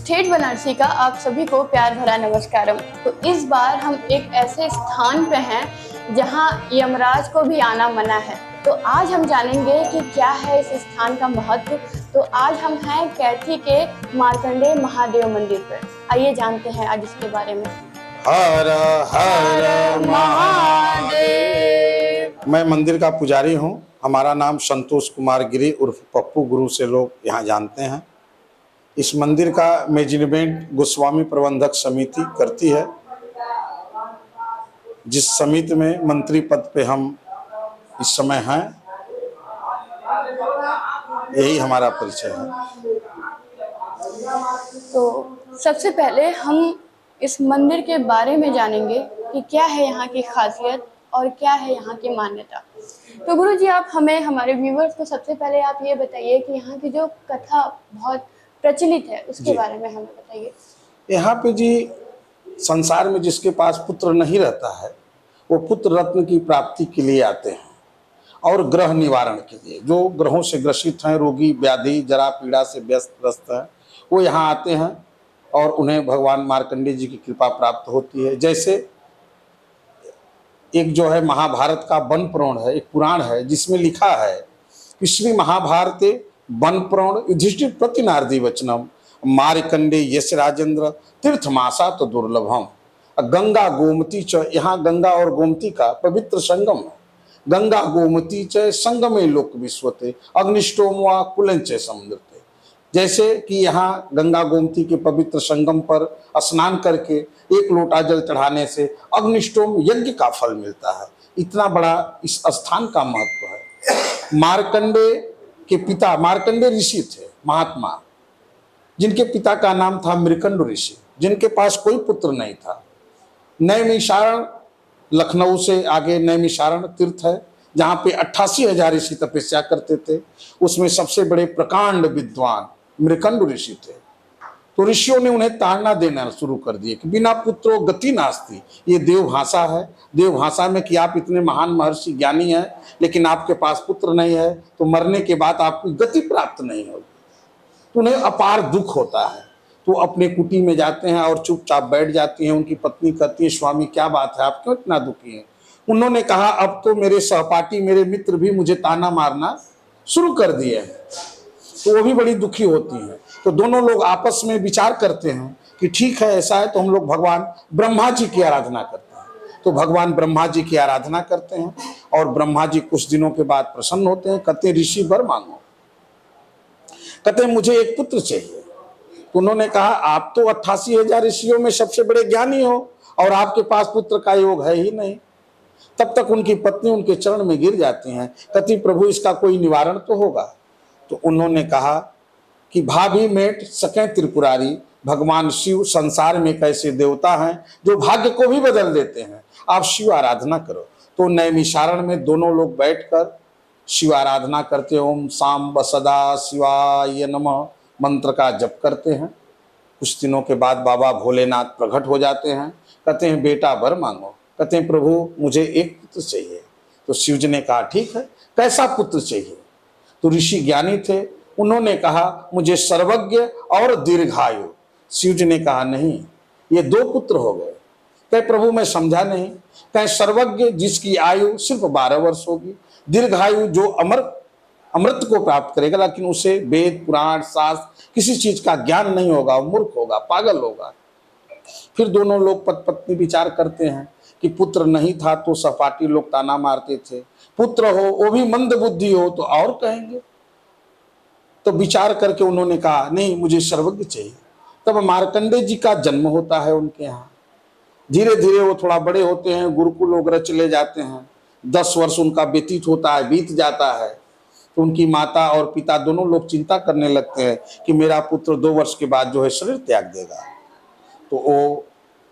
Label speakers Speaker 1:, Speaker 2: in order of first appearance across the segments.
Speaker 1: State Banarasi का आप सभी को प्यार भरा नमस्कारम। तो इस बार हम एक ऐसे स्थान पे हैं जहां यमराज को भी आना मना है। तो आज हम जानेंगे कि क्या है इस स्थान का महत्व। तो आज हम हैं कैथी के मार्कंडेय महादेव मंदिर पर। आइए जानते हैं आज इसके बारे में।
Speaker 2: हर हर महादेव। मैं मंदिर का पुजारी हूँ। हमारा नाम संतोष कुमार गिरी उर्फ पप्पू गुरु से लोग यहाँ जानते हैं। इस मंदिर का मैनेजमेंट गोस्वामी प्रबंधक समिति करती है, जिस समिति में मंत्री पद पे हम इस समय हैं। यही हमारा परिचय है।
Speaker 1: तो सबसे पहले हम इस मंदिर के बारे में जानेंगे कि क्या है यहाँ की खासियत और क्या है यहाँ की मान्यता। तो गुरु जी, आप हमें, हमारे व्यूवर्स को सबसे पहले आप ये बताइए कि यहाँ की जो कथा बहुत प्रचलित है उसके बारे में हमें बताइए।
Speaker 2: यहाँ पे जी, संसार में जिसके पास पुत्र नहीं रहता है वो पुत्र रत्न की प्राप्ति के लिए आते हैं और ग्रह निवारण के लिए। जो ग्रहों से ग्रसित हैं, रोगी व्याधि जरा पीड़ा से ग्रस्त हैं, वो यहाँ आते हैं और उन्हें भगवान मार्कंडेय जी की कृपा प्राप्त होती है। जैसे एक जो है महाभारत का वन पुराण है, एक पुराण है जिसमें लिखा है कि श्री महाभारते वन पुराण युधिष्ठिर प्रति नारदी वचनम मार्कंडेय यश राजेंद्र तीर्थमासा तो दुर्लभम। गंगा गोमती च, यहाँ गंगा और गोमती का पवित्र संगम है। गंगा गोमती च संगमे लोक विश्वते अग्निष्टोम व कुलंच समुद्रते। जैसे कि यहाँ गंगा गोमती के पवित्र संगम पर स्नान करके एक लोटा जल चढ़ाने से अग्निष्टोम यज्ञ का फल मिलता है। इतना बड़ा इस स्थान का महत्व है। मार्कंडेय के पिता मार्कंडेय ऋषि थे, महात्मा, जिनके पिता का नाम था मृकंड ऋषि, जिनके पास कोई पुत्र नहीं था। नैमिषारण, लखनऊ से आगे नैमिषारण तीर्थ है जहाँ पे 88,000 ऋषि तपस्या करते थे। उसमें सबसे बड़े प्रकांड विद्वान मृकंड ऋषि थे। तो ऋषियों ने उन्हें ताड़ना देना शुरू कर दिए कि बिना पुत्रो गति नास्ति। ये देवभाषा है, देवभाषा में कि आप इतने महान महर्षि ज्ञानी हैं लेकिन आपके पास पुत्र नहीं है तो मरने के बाद आपको गति प्राप्त नहीं होगी। तो उन्हें अपार दुख होता है। तो अपने कुटी में जाते हैं और चुपचाप बैठ जाती हैं। उनकी पत्नी कहती है, स्वामी क्या बात है, आप क्यों इतना दुखी हैं? उन्होंने कहा, अब तो मेरे सहपाठी, मेरे मित्र भी मुझे ताना मारना शुरू कर दिए हैं। तो वो भी बड़ी दुखी होती हैं। तो दोनों लोग आपस में विचार करते हैं कि ठीक है, ऐसा है तो हम लोग भगवान ब्रह्मा जी की आराधना करते हैं। तो भगवान ब्रह्मा जी की आराधना करते हैं और ब्रह्मा जी कुछ दिनों के बाद प्रसन्न होते हैं। कहते ऋषि वर मांगो। कहते मुझे एक पुत्र चाहिए। तो उन्होंने कहा, आप तो 88,000 ऋषियों में सबसे बड़े ज्ञानी हो और आपके पास पुत्र का योग है ही नहीं। तब तक उनकी पत्नी उनके चरण में गिर जाती हैं। कहती, प्रभु इसका कोई निवारण तो होगा। तो उन्होंने कहा कि भाभी मेट सके त्रिपुरारी, भगवान शिव संसार में कैसे देवता हैं जो भाग्य को भी बदल देते हैं, आप शिव आराधना करो। तो नैमिषारण में दोनों लोग बैठकर शिव आराधना करते हैं। ओम सांब सदा शिवाय नमः मंत्र का जप करते हैं। कुछ दिनों के बाद बाबा भोलेनाथ प्रकट हो जाते हैं। कहते हैं, बेटा वर मांगो। कहते हैं, प्रभु मुझे एक पुत्र चाहिए। तो शिव जी ने कहा, ठीक है, कैसा पुत्र चाहिए? तो ऋषि ज्ञानी थे, उन्होंने कहा, मुझे सर्वज्ञ और दीर्घायु। शिव जी ने कहा, नहीं, ये 2 पुत्र हो गए। कहे, प्रभु मैं समझा नहीं। कहे, सर्वज्ञ जिसकी आयु सिर्फ 12 वर्ष होगी, दीर्घायु जो अमृत को प्राप्त करेगा लेकिन उसे वेद पुराण शास्त्र किसी चीज का ज्ञान नहीं होगा, मूर्ख होगा, पागल होगा। फिर दोनों लोग पति पत्नी विचार करते हैं कि पुत्र नहीं था तो सहपाठी लोग ताना मारते थे, पुत्र हो वो भी मंद बुद्धि हो तो और कहेंगे। तो विचार करके उन्होंने कहा, नहीं, मुझे सर्वज्ञ चाहिए। तब मार्कंडेय जी का जन्म होता है उनके यहाँ। धीरे धीरे वो थोड़ा बड़े होते हैं, गुरुकुल वगैरह चले जाते हैं। 10 वर्ष उनका व्यतीत होता है, बीत जाता है। तो उनकी माता और पिता दोनों लोग चिंता करने लगते हैं कि मेरा पुत्र 2 वर्ष के बाद जो है शरीर त्याग देगा। तो वो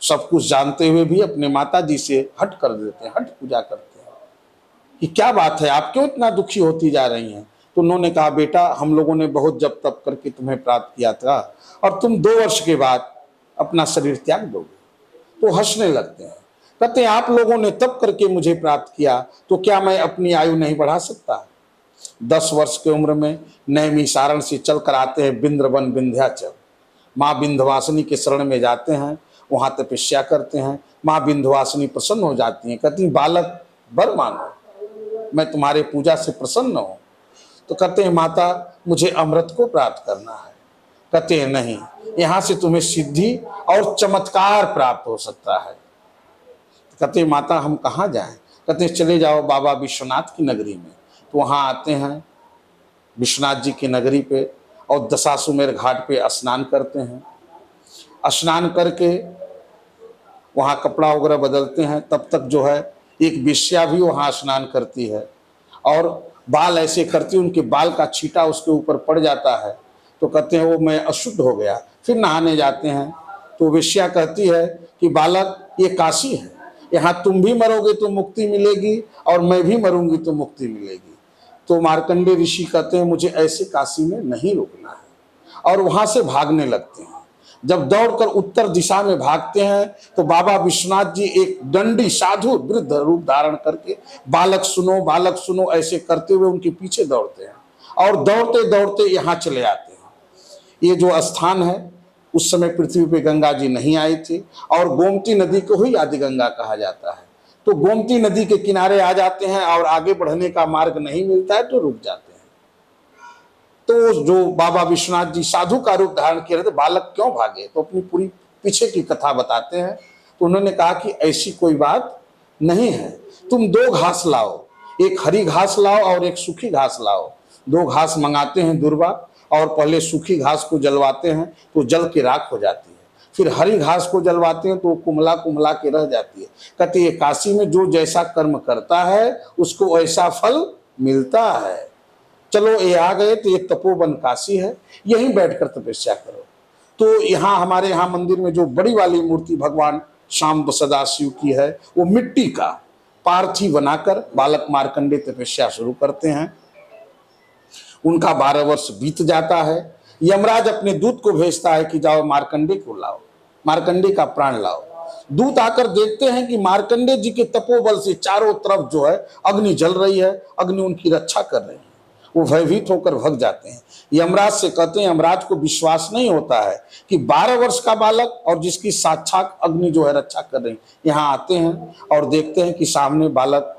Speaker 2: सब कुछ जानते हुए भी अपने माता जी से हट कर देते हैं, हट पूजा करते हैं कि क्या बात है, आप क्यों इतना दुखी होती जा रही हैं? तो उन्होंने कहा, बेटा हम लोगों ने बहुत जप तप करके तुम्हें प्राप्त किया था और तुम 2 वर्ष के बाद अपना शरीर त्याग दोगे। तो हंसने लगते हैं। कहते हैं, आप लोगों ने तप करके मुझे प्राप्त किया तो क्या मैं अपनी आयु नहीं बढ़ा सकता? 10 वर्ष की उम्र में नैमिषारण से चल कर आते हैं बिंद्रवन विंध्याचल। माँ विंध्यवासिनी के शरण में जाते हैं, वहाँ तपस्या करते हैं। माँ विंध्यवासिनी प्रसन्न हो जाती हैं, कहती हैं बालक वर मांगो, मैं तुम्हारे पूजा से प्रसन्न हूँ। तो कहते हैं माता मुझे अमृत को प्राप्त करना है। कहते हैं नहीं, यहाँ से तुम्हें सिद्धि और चमत्कार प्राप्त हो सकता है। कहते हैं माता हम कहाँ जाएं? कहते हैं चले जाओ बाबा विश्वनाथ की नगरी में। तो वहाँ आते हैं विश्वनाथ जी की नगरी पे और दशाश्वमेध घाट पे स्नान करते हैं। स्नान करके वहाँ कपड़ा वगैरह बदलते हैं। तब तक जो है एक वेश्या भी वहाँ स्नान करती है और बाल ऐसे करती है, उनके बाल का छींटा उसके ऊपर पड़ जाता है। तो कहते हैं वो मैं अशुद्ध हो गया। फिर नहाने जाते हैं तो वेश्या कहती है कि बालक ये काशी है, यहाँ तुम भी मरोगे तो मुक्ति मिलेगी और मैं भी मरूंगी तो मुक्ति मिलेगी। तो मार्कंडे ऋषि कहते हैं मुझे ऐसे काशी में नहीं रुकना है और वहां से भागने लगते हैं। जब दौड़कर उत्तर दिशा में भागते हैं तो बाबा विश्वनाथ जी एक दंडी साधु वृद्ध रूप धारण करके बालक सुनो ऐसे करते हुए उनके पीछे दौड़ते हैं और दौड़ते दौड़ते यहाँ चले आते हैं। ये जो स्थान है उस समय पृथ्वी पे गंगा जी नहीं आई थी और गोमती नदी को ही आदि गंगा कहा जाता है। तो गोमती नदी के किनारे आ जाते हैं और आगे बढ़ने का मार्ग नहीं मिलता है तो रुक जाते हैं। तो जो बाबा विश्वनाथ जी साधु का रूप धारण किए थे, बालक क्यों भागे, तो अपनी पूरी पीछे की कथा बताते हैं। तो उन्होंने कहा कि ऐसी कोई बात नहीं है, तुम दो घास लाओ, एक हरी घास लाओ और एक सूखी घास लाओ। दो घास मंगाते हैं दुर्वा और पहले सूखी घास को जलवाते हैं तो जल के राख हो जाती है। फिर हरी घास को जलवाते हैं तो कुमला कुमला के रह जाती है। कहते ये काशी में जो जैसा कर्म करता है उसको ऐसा फल मिलता है। चलो ये आ गए तो ये तपोवन काशी है, यहीं बैठकर तपस्या करो। तो यहाँ हमारे यहाँ मंदिर में जो बड़ी वाली मूर्ति भगवान शाम सदाशिव की है वो मिट्टी का पार्थी बनाकर बालक मार्कंडे तपस्या शुरू करते हैं। उनका 12 वर्ष बीत जाता है। यमराज अपने दूत को भेजता है कि जाओ मार्कंडे को लाओ, मार्कंडे का प्राण लाओ। दूत आकर देखते हैं कि मार्कंडे जी के तपोबल से चारों तरफ जो है अग्नि जल रही है, अग्नि उनकी रक्षा कर रही है। वो भयभीत होकर भाग जाते हैं। यमराज से कहते हैं, यमराज को विश्वास नहीं होता है कि 12 वर्ष का बालक और जिसकी साक्षात अग्नि जो है रक्षा कर रही है। यहाँ आते हैं और देखते हैं कि सामने बालक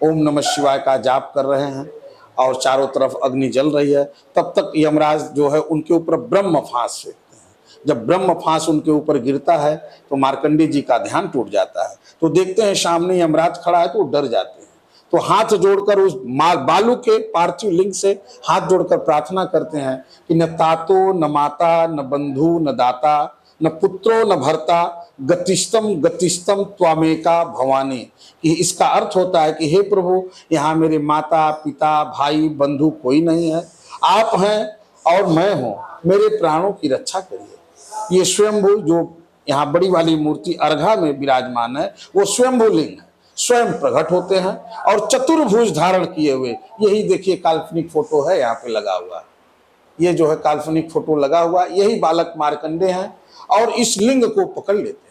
Speaker 2: ओम नमः शिवाय का जाप कर रहे हैं और चारों तरफ अग्नि जल रही है। तब तक यमराज जो है उनके ऊपर ब्रह्म फांस फेंकते हैं। जब ब्रह्म फांस उनके ऊपर गिरता है तो मार्कंडे जी का ध्यान टूट जाता है। तो देखते हैं सामने यमराज खड़ा है तो वो डर जाते हैं। तो हाथ जोड़कर उस बालू के पार्थिव लिंग से हाथ जोड़कर प्रार्थना करते हैं कि न तातो न माता न बंधु न दाता न पुत्रो न भर्ता गतिस्तम गतिस्तम त्वामेका भवानी। कि इसका अर्थ होता है कि हे प्रभु यहाँ मेरे माता पिता भाई बंधु कोई नहीं है, आप हैं और मैं हूँ, मेरे प्राणों की रक्षा करिए। ये स्वयंभू जो यहाँ बड़ी वाली मूर्ति अर्घा में विराजमान है वो स्वयंभू लिंग है, स्वयं प्रकट होते हैं और चतुर्भुज धारण किए हुए। यही देखिए काल्पनिक फोटो है यहाँ पे लगा हुआ, ये जो है काल्पनिक फोटो लगा हुआ, यही बालक मार्कंडे हैं और इस लिंग को पकड़ लेते हैं।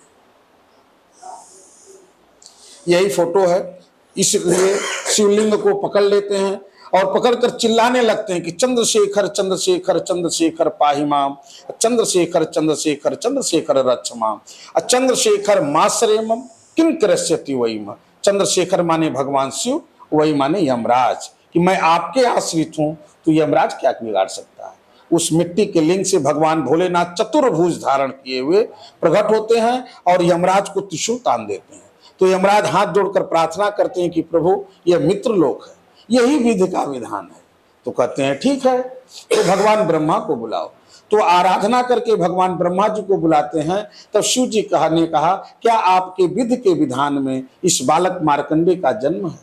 Speaker 2: यही फोटो है, इसलिए शिवलिंग को पकड़ लेते हैं और पकड़कर चिल्लाने लगते हैं कि चंद्रशेखर चंद्रशेखर चंद्रशेखर पाहि माम, चंद्रशेखर चंद्रशेखर चंद्रशेखर रक्ष माम, चंद्रशेखर माश्रेमम किन करस्यति वही मां। चंद्रशेखर माने भगवान शिव, वही माने यमराज, कि मैं आपके आश्रित हूं तो यमराज क्या बिगाड़ सकता है। उस मिट्टी के लिंग से भगवान भोलेनाथ चतुर्भुज धारण किए हुए प्रकट होते हैं और यमराज को त्रिशूल तान देते हैं। तो यमराज हाथ जोड़कर प्रार्थना करते हैं कि प्रभु यह मित्र लोक है, यही विधि का विधान है। तो कहते हैं ठीक है, तो भगवान ब्रह्मा को बुलाओ। तो आराधना करके भगवान ब्रह्मा जी को बुलाते हैं। तब शिव जी ने कहा क्या आपके विधि के विधान में इस बालक मार्कंडे का जन्म है?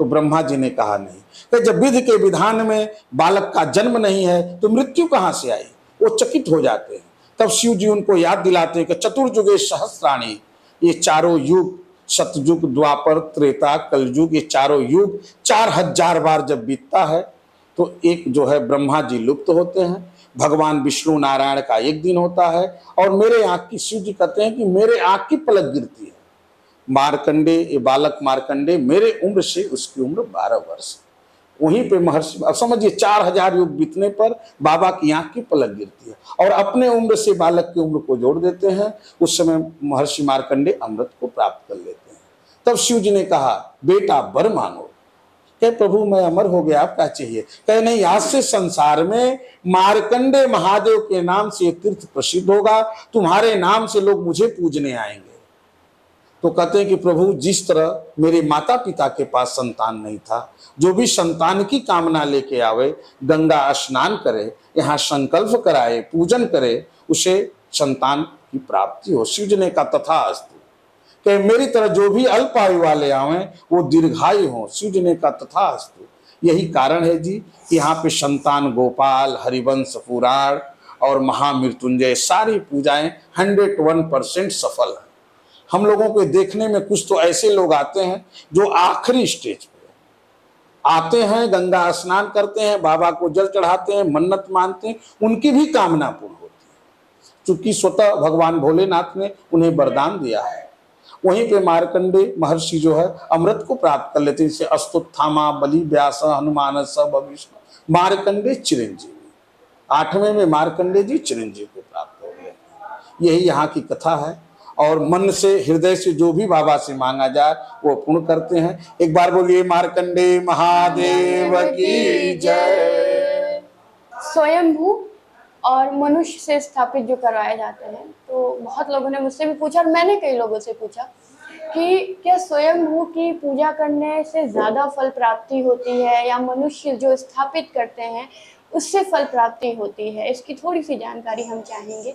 Speaker 2: तो ब्रह्मा जी ने कहा नहीं। कि जब विधि के विधान में बालक का जन्म नहीं है तो मृत्यु कहाँ से आई? वो चकित हो जाते हैं। तब शिव जी उनको याद दिलाते हैं कि चतुर्युगे सहस्राणी, ये चारों युग सतयुग द्वापर त्रेता कलयुग, ये चारों युग 4000 बार जब बीतता है तो एक जो है ब्रह्मा जी लुप्त होते हैं, भगवान विष्णु नारायण का एक दिन होता है और मेरे आंख की, शिव जी कहते हैं कि मेरे आंख की पलक गिरती है। मार्कंडे, ये बालक मार्कंडे मेरे उम्र से उसकी उम्र 12 वर्ष। वहीं पे महर्षि, अब समझिए 4000 युग बीतने पर बाबा की आंख की पलक गिरती है और अपने उम्र से बालक की उम्र को जोड़ देते हैं। उस समय महर्षि मार्कंडे अमृत को प्राप्त कर लेते हैं। तब शिव जी ने कहा, बेटा वर मांगो। कहे, प्रभु मैं अमर हो गया, आप क्या चाहिए? कहे, नहीं, आज से संसार में मार्कंडे महादेव के नाम से तीर्थ प्रसिद्ध होगा, तुम्हारे नाम से लोग मुझे पूजने आएंगे। तो कहते हैं कि प्रभु, जिस तरह मेरे माता पिता के पास संतान नहीं था, जो भी संतान की कामना लेके आवे, गंगा स्नान करे, यहाँ संकल्प कराए, पूजन करे, उसे संतान की प्राप्ति हो। शिव जी ने कहा, तथास्तु। कि मेरी तरह जो भी अल्प आयु वाले आवे वो दीर्घायु हो। शिव जी ने कहा, तथास्तु। यही कारण है जी, यहाँ पे संतान गोपाल, हरिवंश पुराण और महामृत्युंजय सारी पूजाएं 101% सफल है। हम लोगों को देखने में कुछ तो ऐसे लोग आते हैं जो आखिरी स्टेज पे आते हैं, गंगा स्नान करते हैं, बाबा को जल चढ़ाते हैं, मन्नत मानते हैं, उनकी भी कामना पूर्ण होती है, क्योंकि स्वतः भगवान भोलेनाथ ने उन्हें वरदान दिया है। वहीं पे मार्कंडे महर्षि जो है अमृत को प्राप्त कर लेते हैं। जैसे अस्तुत्थामा, बलि, व्यास, हनुमान, सब भविष्य, मार्कंडे चिरंजीवी। 8वें में मार्कंडे जी चिरंजीव को प्राप्त हो गए। यही यहाँ की कथा है। और मन से, हृदय से जो भी बाबा से मांगा जाए वो पूर्ण करते हैं। एक बार बोलिए, मार्कंडे महादेव की जय।
Speaker 1: स्वयंभू और मनुष्य से स्थापित जो करवाए जाते हैं, तो बहुत लोगों ने मुझसे भी पूछा और मैंने कई लोगों से पूछा कि क्या स्वयंभू की पूजा करने से ज़्यादा फल प्राप्ति होती है या मनुष्य जो स्थापित करते हैं उससे फल प्राप्ति होती है? इसकी थोड़ी सी जानकारी हम चाहेंगे।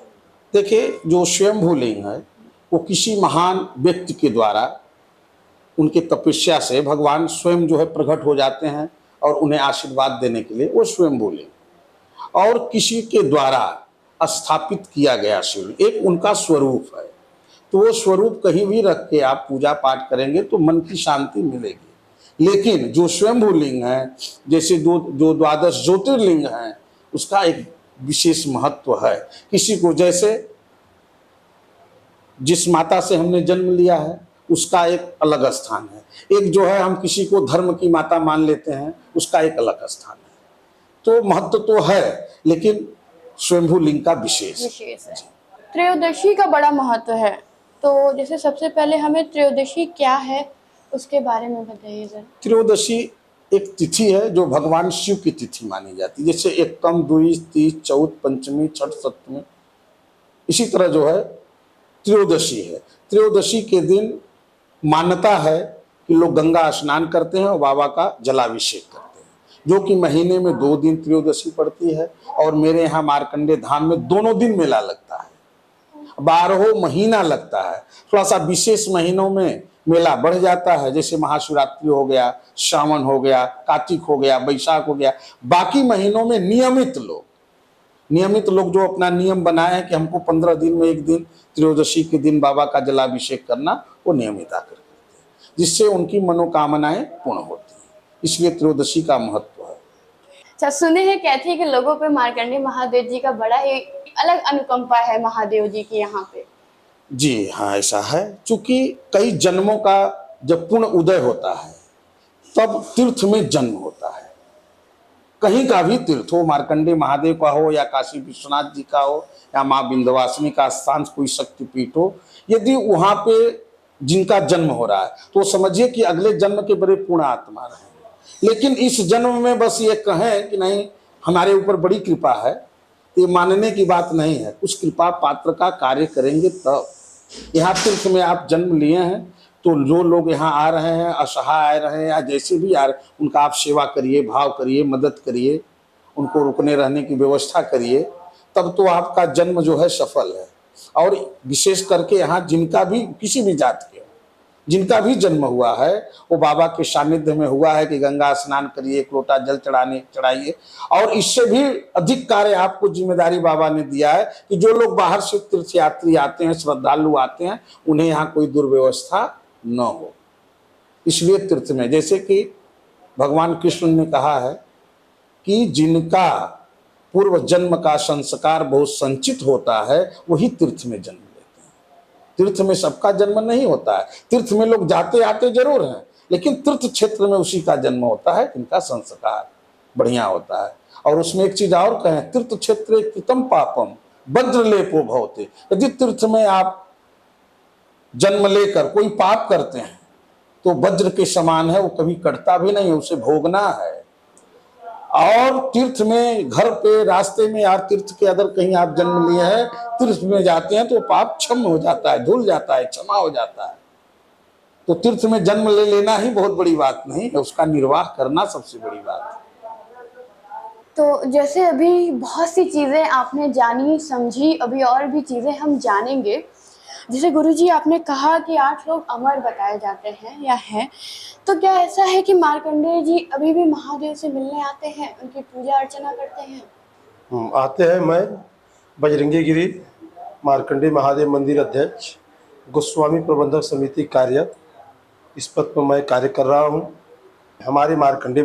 Speaker 2: देखिए, जो स्वयंभू लिंग है वो किसी महान व्यक्ति के द्वारा, उनके तपस्या से भगवान स्वयं जो है प्रकट हो जाते हैं और उन्हें आशीर्वाद देने के लिए वो स्वयंभू लिंग, और किसी के द्वारा स्थापित किया गया शिवलिंग एक उनका स्वरूप है। तो वो स्वरूप कहीं भी रख के आप पूजा पाठ करेंगे तो मन की शांति मिलेगी। लेकिन जो स्वयंभू लिंग है, जैसे जो 12 ज्योतिर्लिंग हैं, उसका एक विशेष महत्व है। किसी को, जैसे जिस माता से हमने जन्म लिया है उसका एक अलग स्थान है, एक जो है हम किसी को धर्म की माता मान लेते हैं उसका एक अलग स्थान है। तो महत्व तो है, लेकिन स्वयंभू लिंग का विशेष
Speaker 1: है। त्रयोदशी का बड़ा महत्व है, तो जैसे सबसे पहले हमें त्रयोदशी क्या है उसके बारे में बताइए जरा।
Speaker 2: त्रयोदशी एक तिथि है जो भगवान शिव की तिथि मानी जाती है। जैसे एकम, द्विज, तीज, चौथ, पंचमी, छठ, सप्तमी, इसी तरह जो है त्रयोदशी है। त्रयोदशी के दिन मान्यता है कि लोग गंगा स्नान करते हैं और बाबा का जलाभिषेक करते हैं, जो कि महीने में 2 दिन त्रयोदशी पड़ती है। और मेरे यहाँ मार्कंडे धाम में दोनों दिन मेला लगता है, 12 महीना लगता है। थोड़ा सा विशेष महीनों में मेला बढ़ जाता है, जैसे महाशिवरात्रि हो गया, श्रावण हो गया, कार्तिक हो गया, बैसाख हो गया। बाकी महीनों में नियमित लोग जो अपना नियम बनाए हैं कि हमको 15 दिन में एक दिन त्रयोदशी के दिन बाबा का जलाभिषेक करना, वो नियमित आकर करते हैं, जिससे उनकी मनोकामनाएं पूर्ण होती हैं। इसलिए त्रयोदशी का महत्व है।
Speaker 1: अच्छा, सुने हैं, कहते हैं कि लोगों पे मार्कंडे महादेव जी का बड़ा ही अलग अनुकंपा है महादेव जी की यहाँ पे।
Speaker 2: जी हाँ, ऐसा है। चूंकि कई जन्मों का जब पुण्य उदय होता है तब तीर्थ में जन्म होता है। कहीं का भी तीर्थ हो, मार्कंडे महादेव का हो या काशी विश्वनाथ जी का हो या माँ विंध्यवासिनी का स्थान, कोई शक्तिपीठ हो, यदि वहाँ पे जिनका जन्म हो रहा है तो समझिए कि अगले जन्म के बड़े पूर्ण आत्मा रहेंगे। लेकिन इस जन्म में बस ये कहें कि नहीं हमारे ऊपर बड़ी कृपा है, ये मानने की बात नहीं है। उस कृपा पात्र का कार्य करेंगे तब। यहाँ तीर्थ में आप जन्म लिए हैं तो जो लोग यहाँ आ रहे हैं, असहाय आ रहे हैं या जैसे भी आ रहे, उनका आप सेवा करिए, भाव करिए, मदद करिए, उनको रुकने रहने की व्यवस्था करिए, तब तो आपका जन्म जो है सफल है। और विशेष करके यहाँ जिनका भी, किसी भी जात के, जिनका भी जन्म हुआ है वो बाबा के सानिध्य में हुआ है कि गंगा स्नान करिए, एक लोटा जल चढ़ाइए। और इससे भी अधिक कार्य आपको जिम्मेदारी बाबा ने दिया है कि जो लोग बाहर से तीर्थ यात्री आते हैं, श्रद्धालु आते हैं, उन्हें यहाँ कोई दुर्व्यवस्था न हो। इसलिए तीर्थ में, जैसे कि भगवान कृष्ण ने कहा है कि जिनका पूर्व जन्म का संस्कार बहुत संचित होता है वही तीर्थ में जन्म लेते हैं। तीर्थ में सबका जन्म नहीं होता है। तीर्थ में लोग जाते आते जरूर हैं, लेकिन तीर्थ क्षेत्र में उसी का जन्म होता है, इनका संस्कार बढ़िया होता है। और उसमें एक चीज और कहें, तीर्थ क्षेत्र कृतम पापम वज्रलेपो भवते। यदि तीर्थ में आप जन्म लेकर कोई पाप करते हैं तो वज्र के समान है, वो कभी कटता भी नहीं है, उसे भोगना है। और तीर्थ में, घर पे, रास्ते में, या तीर्थ के अगर कहीं आप जन्म लिए हैं, तीर्थ में जाते हैं तो पाप क्षम हो जाता है, धुल जाता है, क्षमा हो जाता है। तो तीर्थ में जन्म ले लेना ही बहुत बड़ी बात नहीं है, उसका निर्वाह करना सबसे बड़ी बात है।
Speaker 1: तो जैसे अभी बहुत सी चीज़ें आपने जानी समझी, अभी और भी चीज़ें हम जानेंगे। जैसे गुरुजी आपने कहा कि 8 लोग अमर बताए जाते हैं या हैं, तो क्या ऐसा है कि मार्कंडेय जी अभी भी महादेव से मिलने आते हैं, उनकी पूजा अर्चना करते हैं?
Speaker 3: आते हैं। मैं बजरंगी गिरी मार्कंडेय महादेव मंदिर अध्यक्ष, गोस्वामी प्रबंधक समिति कार्यरत, इस पद पर मैं कार्य कर रहा हूँ। हमारे मार्कंडेय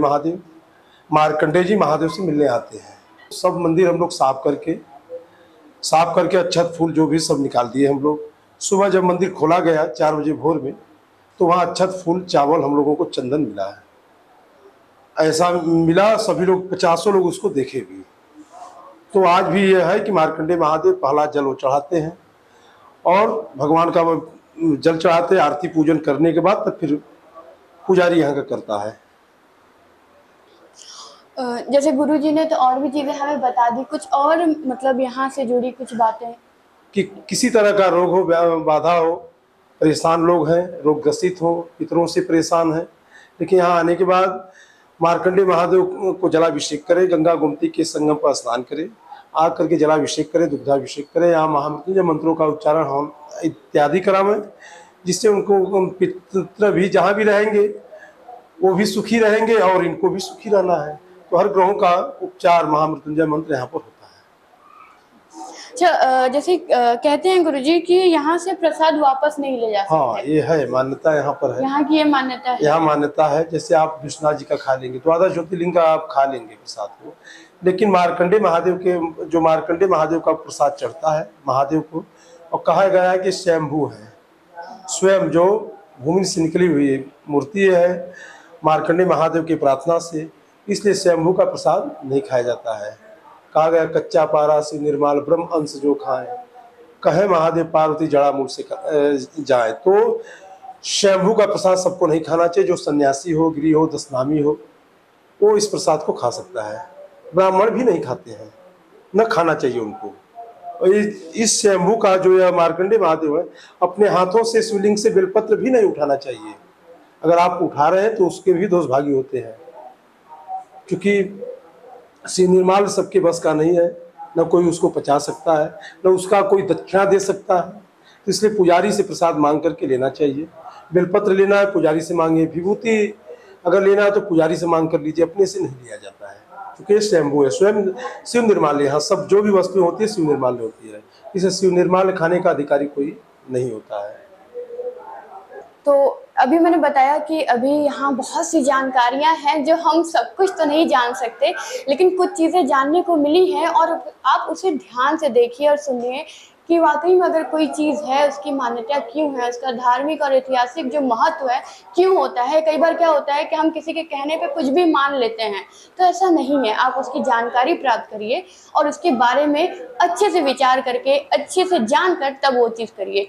Speaker 3: जी महादेव से मिलने आते हैं। सब मंदिर हम लोग साफ करके अक्षत फूल जो भी सब निकाल दिए हम लोग। सुबह जब मंदिर खोला गया 4 बजे भोर में, तो वहाँ अक्षत फूल चावल हम लोगों को चंदन मिला है। ऐसा मिला, सभी लोग 50 लोग उसको देखे भी। तो आज भी यह है कि मार्कंडेय महादेव पहला जल वो चढ़ाते हैं और भगवान का जल चढ़ाते हैं। आरती पूजन करने के बाद तब फिर पुजारी यहाँ का करता है।
Speaker 1: जैसे गुरुजी ने तो और भी चीज़ें हमें बता दी, कुछ और मतलब यहाँ से जुड़ी कुछ बातें
Speaker 3: कि किसी तरह का रोग हो, बाधा हो, परेशान लोग हैं, रोग ग्रसित हो, पितरों से परेशान हैं, लेकिन यहाँ आने के बाद मार्कंडेय महादेव को जलाभिषेक करें, गंगा गोमती के संगम पर स्नान करें, आ करके जलाभिषेक करें, दुग्धाभिषेक करें, यहाँ महामृत्युंजय मंत्रों का उच्चारण हो इत्यादि करावें, जिससे उनको पितर भी जहाँ भी रहेंगे वो भी सुखी रहेंगे और इनको भी सुखी रहना है। तो हर ग्रहों का उपचार महामृत्युंजय मंत्र यहाँ पर होता है।
Speaker 1: अच्छा, जैसे कहते हैं गुरुजी कि यहाँ से प्रसाद वापस नहीं ले जा सकते।
Speaker 3: हाँ, ये है मान्यता यहाँ पर है।
Speaker 1: यहाँ की ये मान्यता है।
Speaker 3: यहाँ मान्यता है, जैसे आप विश्वनाथ जी का खा लेंगे, द्वादश ज्योतिर्लिंग का आप खा लेंगे प्रसाद को, लेकिन मार्कंडेय महादेव का प्रसाद चढ़ता है महादेव को, और कहा गया है कि स्वयंभू है, स्वयं जो भूमि से निकली हुई मूर्ति है मार्कंडेय महादेव की प्रार्थना से, इसलिए स्वयंभू का प्रसाद नहीं खाया जाता है। कहा गया कच्चा पारा से निर्माल ब्रह्म अंश जो खाएं, कहे महादेव पार्वती जड़ा मूल से जाए। तो स्वयंभू का प्रसाद सबको नहीं खाना चाहिए। जो सन्यासी हो, गिरी हो, दशनामी हो, वो इस प्रसाद को खा सकता है। ब्राह्मण भी नहीं खाते हैं, न खाना चाहिए उनको। और इस स्वयंभू का जो यह मार्कंडेय महादेव है, अपने हाथों से शिवलिंग से बेलपत्र भी नहीं उठाना चाहिए। अगर आप उठा रहे हैं तो उसके भी दोष भागी होते हैं, क्योंकि शिव निर्माल सबके बस का नहीं है, न कोई उसको पचा सकता है, न उसका कोई दक्षिणा दे सकता है। तो इसलिए पुजारी से प्रसाद मांग करके लेना चाहिए। बेलपत्र लेना है पुजारी से मांगे, विभूति अगर लेना है तो पुजारी से मांग कर लीजिए, अपने से नहीं लिया जाता है, क्योंकि स्वयंभू है, स्वयं शिव निर्माल्य। यहाँ सब जो भी वस्तुएं होती है शिव निर्माल्य होती है, इसे शिव निर्माल्य खाने का अधिकारी कोई नहीं होता है।
Speaker 1: तो अभी मैंने बताया कि अभी यहाँ बहुत सी जानकारियाँ हैं जो हम सब कुछ तो नहीं जान सकते, लेकिन कुछ चीज़ें जानने को मिली हैं, और आप उसे ध्यान से देखिए और सुनिए कि वाकई में अगर कोई चीज़ है उसकी मान्यता क्यों है, उसका धार्मिक और ऐतिहासिक जो महत्व है क्यों होता है। कई बार क्या होता है कि हम किसी के कहने पे कुछ भी मान लेते हैं, तो ऐसा नहीं है। आप उसकी जानकारी प्राप्त करिए और उसके बारे में अच्छे से विचार करके, अच्छे से जान कर तब वो चीज़ करिए।